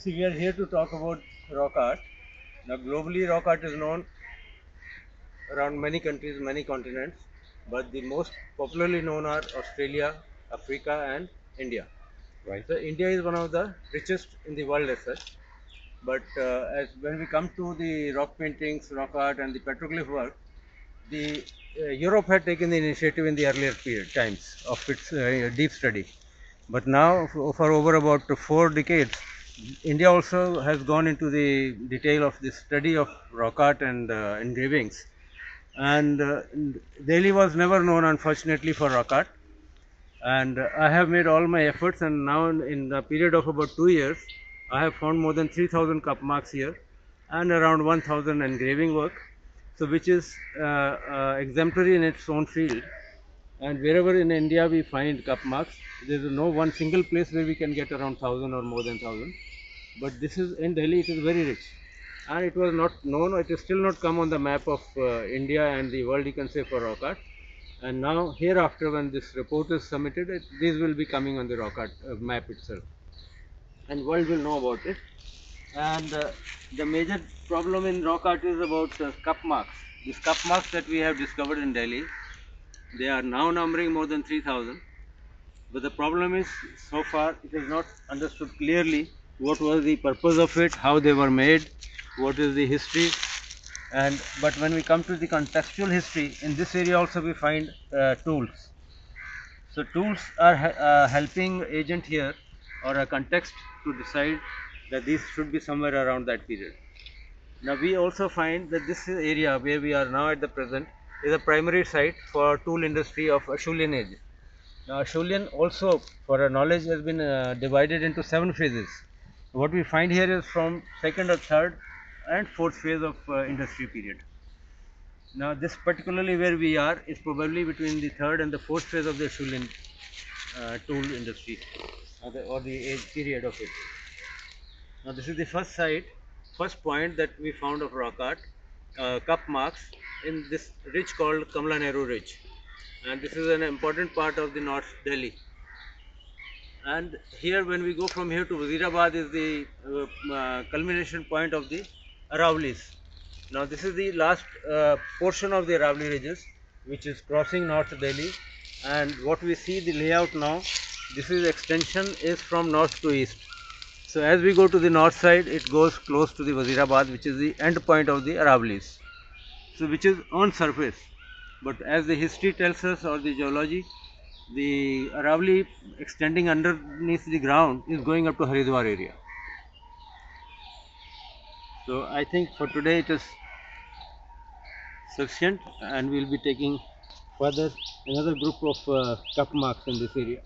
See, we are here to talk about rock art. Now, globally, rock art is known around many countries, many continents, but the most popularly known are Australia, Africa, and India. Right. So, India is one of the richest in the world as such. But as when we come to the rock paintings, rock art, and the petroglyph work, the Europe had taken the initiative in the earlier period times of its deep study. But now, for over about 4 decades, India also has gone into the detail of the study of rock art and engravings. And Delhi was never known, unfortunately, for rock art. And I have made all my efforts, and now in the period of about 2 years, I have found more than 3,000 cup marks here and around 1,000 engraving work. So, which is exemplary in its own field. And wherever in India we find cup marks, there is no one single place where we can get around 1,000 or more than 1,000. But this is in Delhi, it is very rich. And it was not known, it is still not come on the map of India and the world, you can say, for rock art. And now, hereafter, when this report is submitted, these will be coming on the rock art map itself. And world will know about it. And the major problem in rock art is about cup marks. These cup marks that we have discovered in Delhi, they are now numbering more than 3,000. But the problem is, so far, it is not understood clearly what was the purpose of it, how they were made, what is the history. And but when we come to the contextual history, in this area also we find tools. So tools are helping agent here, or a context to decide that these should be somewhere around that period. Now we also find that this area where we are now at the present is a primary site for tool industry of Acheulean age. Now Acheulean also, for our knowledge, has been divided into 7 phases. What we find here is from second or third and fourth phase of industry period. Now this particularly where we are is probably between the third and the fourth phase of the Acheulean tool industry, or the age period of it. Now this is the first site, first point that we found of rock art, cup marks in this ridge called Kamla Nehru Ridge, and this is an important part of the North Delhi. And here, when we go from here to Wazirabad, is the culmination point of the Aravlis. Now this is the last portion of the Aravali ridges, which is crossing North Delhi. And what we see the layout now, this is extension is from north to east. So as we go to the north side, it goes close to the Wazirabad, which is the end point of the Aravlis. So which is on surface. But as the history tells us, or the geology, the Aravali extending underneath the ground is going up to Haridwar area. So I think for today it is sufficient, and we will be taking further another group of cup marks in this area.